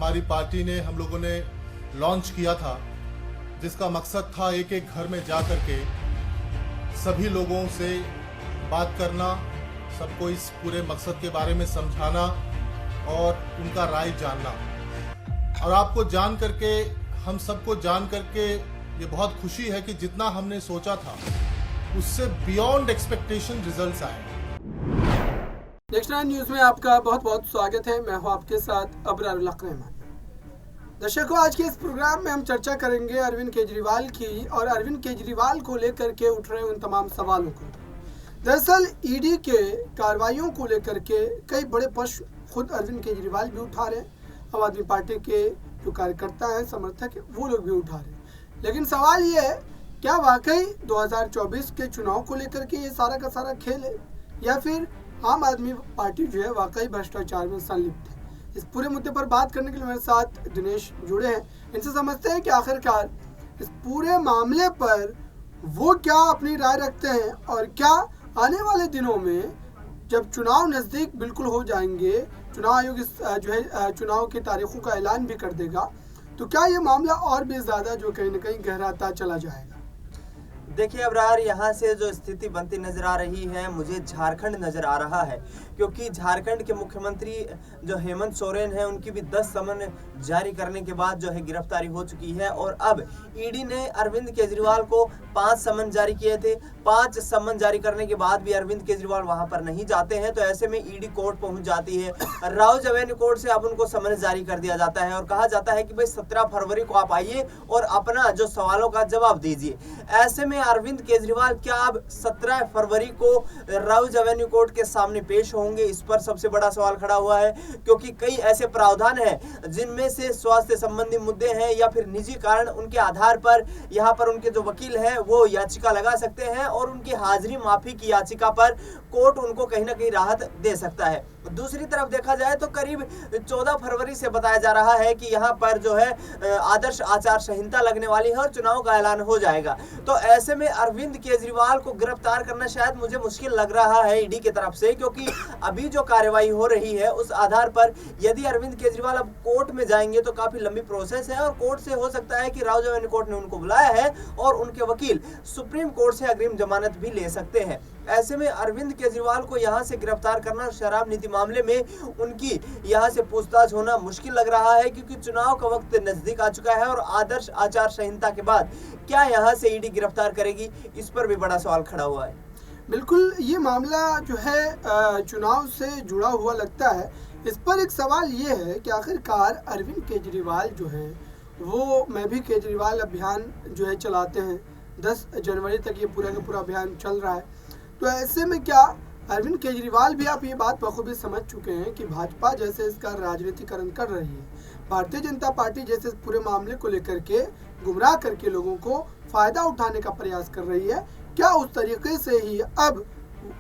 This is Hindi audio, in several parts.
हमारी पार्टी ने हम लोगों ने लॉन्च किया था, जिसका मकसद था एक एक घर में जा कर के सभी लोगों से बात करना, सबको इस पूरे मकसद के बारे में समझाना और उनका राय जानना। और आपको जान करके, हम सबको जान करके ये बहुत खुशी है कि जितना हमने सोचा था उससे बियॉन्ड एक्सपेक्टेशन रिजल्ट्स आए। नेक्स्ट 9 न्यूज़ में आपका बहुत बहुत स्वागत है। मैं हूं आपके साथ अबरार रहमान। दर्शकों, आज के इस प्रोग्राम में हम चर्चा करेंगे अरविंद केजरीवाल की और अरविंद केजरीवाल को लेकर के उठ रहे उन तमाम सवालों को। दरअसल ईडी के कार्रवाइयों को लेकर के कई बड़े प्रश्न खुद अरविंद केजरीवाल भी उठा रहे हैं, आम आदमी पार्टी के जो कार्यकर्ता हैं, समर्थक हैं, वो लोग भी उठा रहे हैं। लेकिन सवाल ये है, क्या वाकई 2024 के चुनाव को लेकर के ये सारा का सारा खेल है, या फिर आम आदमी पार्टी जो है वाकई भ्रष्टाचार में संलिप्त है? इस पूरे मुद्दे पर बात करने के लिए मेरे साथ दिनेश जुड़े हैं। इनसे समझते हैं कि आखिरकार इस पूरे मामले पर वो क्या अपनी राय रखते हैं और क्या आने वाले दिनों में जब चुनाव नज़दीक बिल्कुल हो जाएंगे, चुनाव आयोग जो है चुनाव की तारीखों का ऐलान भी कर देगा, तो क्या ये मामला और भी ज़्यादा जो कहीं ना कहीं गहराता चला जाएगा? देखिए अबरार, यहाँ से जो स्थिति बनती नजर आ रही है, मुझे झारखंड नजर आ रहा है, क्योंकि झारखंड के मुख्यमंत्री जो हेमंत सोरेन है, उनकी भी 10 समन जारी करने के बाद जो है गिरफ्तारी हो चुकी है। और अब ईडी ने अरविंद केजरीवाल को 5 समन जारी किए थे। 5 समन जारी करने के बाद भी अरविंद केजरीवाल वहां पर नहीं जाते हैं, तो ऐसे में ईडी कोर्ट पहुंच जाती है। राउज एवेन्यू कोर्ट से अब उनको समन जारी कर दिया जाता है और कहा जाता है कि भाई 17 फरवरी को आप आइए और अपना जो सवालों का जवाब दीजिए। ऐसे में अरविंद केजरीवाल क्या अब 17 फरवरी को राउज एवेन्यू कोर्ट के सामने पेश होंगे? इस पर सबसे बड़ा सवाल खड़ा हुआ है, क्योंकि कई ऐसे प्रावधान हैं जिनमें से स्वास्थ्य संबंधी मुद्दे हैं या फिर निजी कारण, उनके आधार पर यहाँ पर उनके जो वकील हैं वो याचिका लगा सकते हैं और उनकी हाजिरी माफी की याचिका पर कोर्ट उनको कहीं ना कहीं राहत दे सकता है। दूसरी तरफ देखा जाए तो करीब 14 फरवरी से बताया जा रहा है कि यहाँ पर जो है आदर्श आचार संहिता लगने वाली है और चुनाव का ऐलान हो जाएगा। तो ऐसे में अरविंद केजरीवाल को गिरफ्तार करना शायद मुझे मुश्किल लग रहा है ईडी की तरफ से, क्योंकि अभी जो कार्रवाई हो रही है उस आधार पर यदि अरविंद केजरीवाल अब कोर्ट में जाएंगे तो काफी लंबी प्रोसेस है और कोर्ट से हो सकता है कि राउज एवेन्यू कोर्ट ने उनको बुलाया है और उनके वकील सुप्रीम कोर्ट से अग्रिम जमानत भी ले सकते हैं। ऐसे में अरविंद केजरीवाल को यहां से गिरफ्तार करना, शराब नीति मामले में उनकी यहां से पूछताछ होना मुश्किल लग रहा है, क्योंकि चुनाव का वक्त नजदीक आ चुका है और आदर्श आचार संहिता के बाद क्या यहां से ईडी गिरफ्तार करेगी, इस पर भी बड़ा सवाल खड़ा हुआ है। बिल्कुल, ये मामला जो है चुनाव से जुड़ा हुआ लगता है। इस पर एक सवाल ये है कि आखिरकार अरविंद केजरीवाल जो है वो मैं भी केजरीवाल अभियान जो है चलाते हैं। 10 जनवरी तक ये पूरा का पूरा अभियान चल रहा है। तो ऐसे में क्या अरविंद केजरीवाल भी, आप ये बात बखूबी समझ चुके हैं कि भाजपा जैसे इसका राजनीतिकरण कर रही है, भारतीय जनता पार्टी जैसे इस पूरे मामले को लेकर के गुमराह करके लोगों को फ़ायदा उठाने का प्रयास कर रही है, क्या उस तरीके से ही अब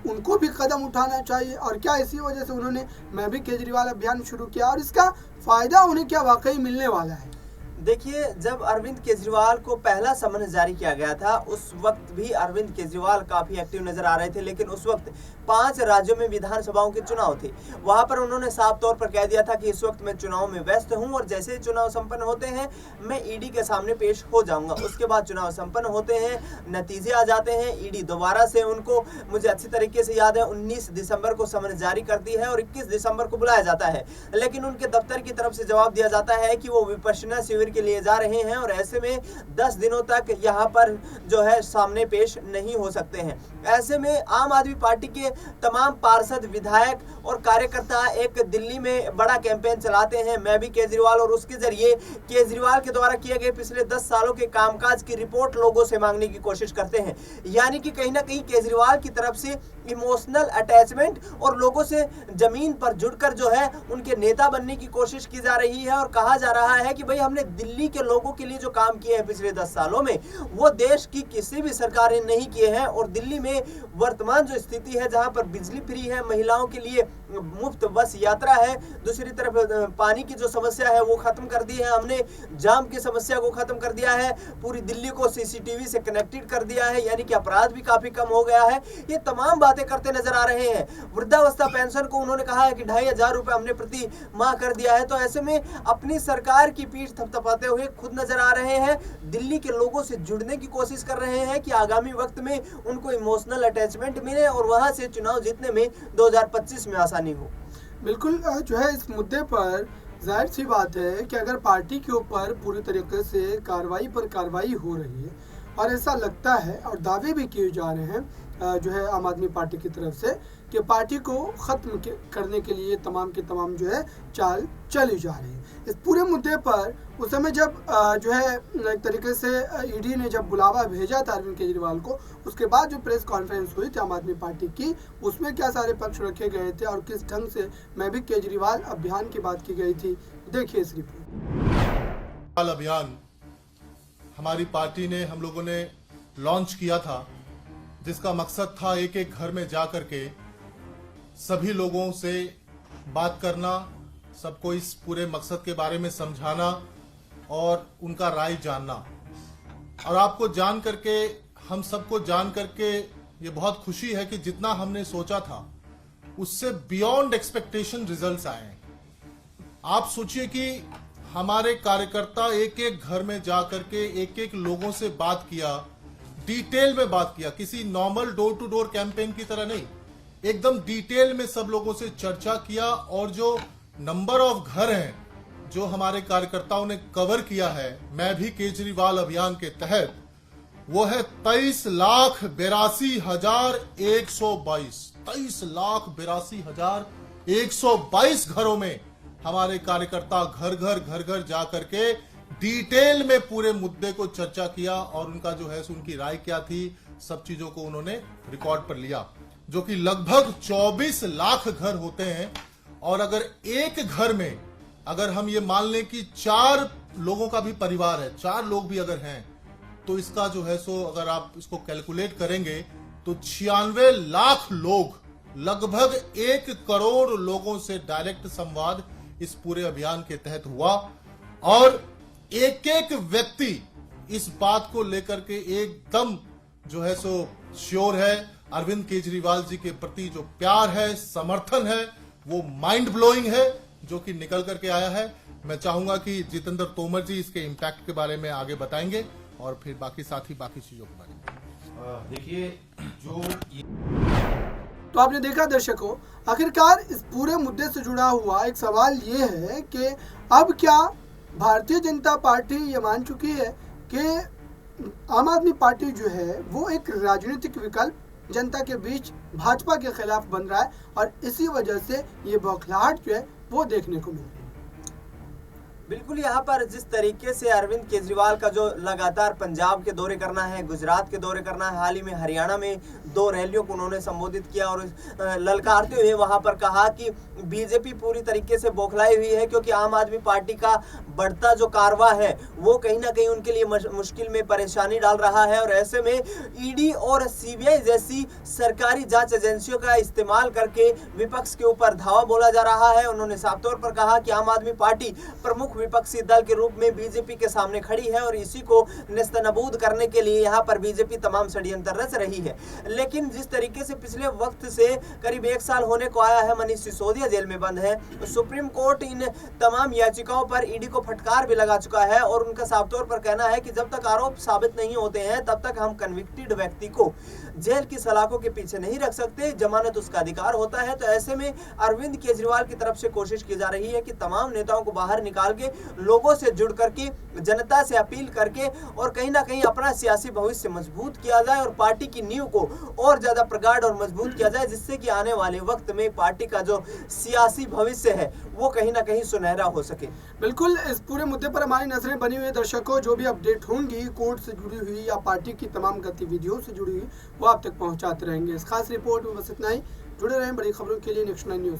उनको भी कदम उठाना चाहिए? और क्या इसी वजह से उन्होंने मैं भी केजरीवाल अभियान शुरू किया और इसका फ़ायदा उन्हें क्या वाकई मिलने वाला है? देखिए, जब अरविंद केजरीवाल को पहला समन जारी किया गया था उस वक्त भी अरविंद केजरीवाल काफी एक्टिव नजर आ रहे थे, लेकिन उस वक्त 5 राज्यों में विधानसभाओं के चुनाव थे। वहां पर उन्होंने साफ तौर पर कह दिया था कि इस वक्त मैं चुनाव में व्यस्त हूं और जैसे चुनाव संपन्न होते हैं मैं ईडी के सामने पेश हो जाऊंगा। उसके बाद चुनाव संपन्न होते हैं, नतीजे आ जाते हैं, ईडी दोबारा से उनको, मुझे अच्छी तरीके से याद है, 19 दिसंबर को समन जारी करती है और 21 दिसंबर को बुलाया जाता है, लेकिन उनके दफ्तर की तरफ से जवाब दिया जाता है कि वो विपश्यना शिविर के लिए जा रहे हैं और ऐसे में 10 दिनों तक यहाँ पर जो है सामने पेश नहीं हो सकते हैं। ऐसे में आम आदमी पार्टी के तमाम पार्षद, विधायक और कार्यकर्ता एक दिल्ली में बड़ा कैंपेन चलाते हैं, मैं भी केजरीवाल, और उसके जरिए केजरीवाल के द्वारा किए गए पिछले 10 सालों के कामकाज की रिपोर्ट लोगों से मांगने की कोशिश करते हैं। यानी कि कहीं ना कहीं केजरीवाल की तरफ से इमोशनल अटैचमेंट और लोगों से जमीन पर जुड़कर जो है उनके नेता बनने की कोशिश की जा रही है और कहा जा रहा है कि भाई हमने दिल्ली के लोगों के लिए जो काम किए हैं पिछले 10 सालों में वो देश की किसी भी सरकार ने नहीं किए हैं और दिल्ली में में वर्तमान जो स्थिति है, जहां पर बिजली फ्री है, महिलाओं के लिए मुफ्त बस यात्रा है, दूसरी तरफ पानी की जो समस्या है वो खत्म कर दी है हमने, जाम की समस्या को खत्म कर दिया है, पूरी दिल्ली को सीसीटीवी से कनेक्टेड कर दिया है, यानी कि अपराध भी काफी कम हो गया है। ये तमाम बातें करते नजर आ रहे हैं। वृद्धावस्था पेंशन को उन्होंने कहा है कि 2500 रुपए हमने प्रति माह कर दिया है। तो ऐसे में अपनी सरकार की पीठ थपथपाते हुए खुद नजर आ रहे हैं, दिल्ली के लोगों से जुड़ने की कोशिश कर रहे हैं कि आगामी वक्त में उनको इमोशनल अटैचमेंट मिले और वहां से चुनाव जीतने में 2025 में आसानी हो। बिल्कुल जो है इस मुद्दे पर जाहिर सी बात है कि अगर पार्टी के ऊपर पूरी तरीके से कार्रवाई पर कार्रवाई हो रही है और ऐसा लगता है और दावे भी किए जा रहे हैं जो है आम आदमी पार्टी की तरफ से कि पार्टी को ख़त्म करने के लिए तमाम के तमाम जो है चाल चली जा रही है। इस पूरे मुद्दे पर उस समय जब जो है एक तरीके से ईडी ने जब बुलावा भेजा था अरविंद केजरीवाल को, उसके बाद जो प्रेस कॉन्फ्रेंस हुई थी आम आदमी पार्टी की, उसमें क्या सारे पक्ष रखे गए थे और किस ढंग से मैं भी केजरीवाल अभियान की बात की गई थी, देखिए इस रिपोर्ट। अभियान हमारी पार्टी ने, हम लोगों ने लॉन्च किया था, जिसका मकसद था एक एक घर में जा करके सभी लोगों से बात करना, सबको इस पूरे मकसद के बारे में समझाना और उनका राय जानना। और आपको जान करके, हम सबको जान करके ये बहुत खुशी है कि जितना हमने सोचा था उससे बियॉन्ड एक्सपेक्टेशन रिजल्ट्स आए हैं। आप सोचिए कि हमारे कार्यकर्ता एक एक घर में जा करके एक एक लोगों से बात किया, डिटेल में बात किया, किसी normal door to door campaign की तरह नहीं, एकदम डिटेल में सब लोगों से चर्चा किया। और जो नंबर ऑफ घर हैं जो हमारे कार्यकर्ताओं ने कवर किया है मैं भी केजरीवाल अभियान के तहत, वो है 23,82,122 23,82,122 घरों में हमारे कार्यकर्ता घर घर जा करके डिटेल में पूरे मुद्दे को चर्चा किया और उनका जो है उनकी राय क्या थी, सब चीजों को उन्होंने रिकॉर्ड पर लिया, जो कि लगभग 24 लाख घर होते हैं। और अगर एक घर में अगर हम ये मान लें कि 4 लोगों का भी परिवार है, 4 लोग भी अगर हैं, तो इसका जो है अगर आप इसको कैलकुलेट करेंगे तो 96 लाख लोग, लगभग 1 करोड़ लोगों से डायरेक्ट संवाद इस पूरे अभियान के तहत हुआ। और एक एक व्यक्ति इस बात को लेकर के एकदम जो है श्योर है, अरविंद केजरीवाल जी के प्रति जो प्यार है, समर्थन है, वो माइंड ब्लोइंग है, जो कि निकल करके आया है। मैं चाहूंगा कि जितेंद्र तोमर जी इसके इम्पैक्ट के बारे में आगे बताएंगे और फिर बाकी साथी बाकी चीजों के बारे में। देखिए, जो तो आपने देखा दर्शकों, आखिरकार इस पूरे मुद्दे से जुड़ा हुआ एक सवाल ये है कि अब क्या भारतीय जनता पार्टी ये मान चुकी है कि आम आदमी पार्टी जो है वो एक राजनीतिक विकल्प जनता के बीच भाजपा के खिलाफ बन रहा है और इसी वजह से ये बौखलाहट जो है वो देखने को मिल रही है। बिल्कुल, यहाँ पर जिस तरीके से अरविंद केजरीवाल का जो लगातार पंजाब के दौरे करना है, गुजरात के दौरे करना है, हाल ही में हरियाणा में 2 रैलियों को उन्होंने संबोधित किया और ललकारते हुए वहां पर कहा कि बीजेपी पूरी तरीके से बौखलाई हुई है, क्योंकि आम आदमी पार्टी का बढ़ता जो कारवा है वो कहीं ना कहीं उनके लिए मुश्किल में परेशानी डाल रहा है। और ऐसे में ईडी और सीबीआई जैसी सरकारी जांच एजेंसियों का इस्तेमाल करके विपक्ष के ऊपर धावा बोला जा रहा है। उन्होंने साफ तौर पर कहा कि आम आदमी पार्टी प्रमुख विपक्षी दल के रूप में बीजेपी के सामने खड़ी है और इसी को नेस्तनाबूद करने के लिए यहाँ पर बीजेपी तमाम षड्यंत्र रच रही है। लेकिन जिस तरीके से पिछले वक्त से करीब 1 साल होने को आया है, मनीष सिसोदिया जेल में बंद है, सुप्रीम कोर्ट इन तमाम याचिकाओं पर ईडी को फटकार भी लगा चुका है और उनका साफ तौर पर कहना है कि जब तक आरोप साबित नहीं होते हैं तब तक हम कन्विक्टेड व्यक्ति को जेल की सलाखों के पीछे नहीं रख सकते, जमानत उसका अधिकार होता है। तो ऐसे में अरविंद केजरीवाल की तरफ से कोशिश की जा रही है कि तमाम नेताओं को बाहर निकाल के लोगों से जुड़ करके, जनता से अपील करके और कहीं ना कहीं अपना सियासी भविष्य मजबूत किया जाए और पार्टी की नींव को और ज्यादा प्रगाढ़ और मजबूत किया जाए, जिससे कि आने वाले वक्त में पार्टी का जो सियासी भविष्य है वो कहीं ना कहीं सुनहरा हो सके। बिल्कुल, इस पूरे मुद्दे पर हमारी नजरें बनी हुई है। दर्शकों, जो भी अपडेट होंगी कोर्ट से जुड़ी हुई या पार्टी की तमाम गतिविधियों से जुड़ी हुई वो आप तक पहुंचाते रहेंगे। इस खास रिपोर्ट में बस इतना ही। जुड़े रहें बड़ी खबरों के लिए नेक्स्ट 9 न्यूज।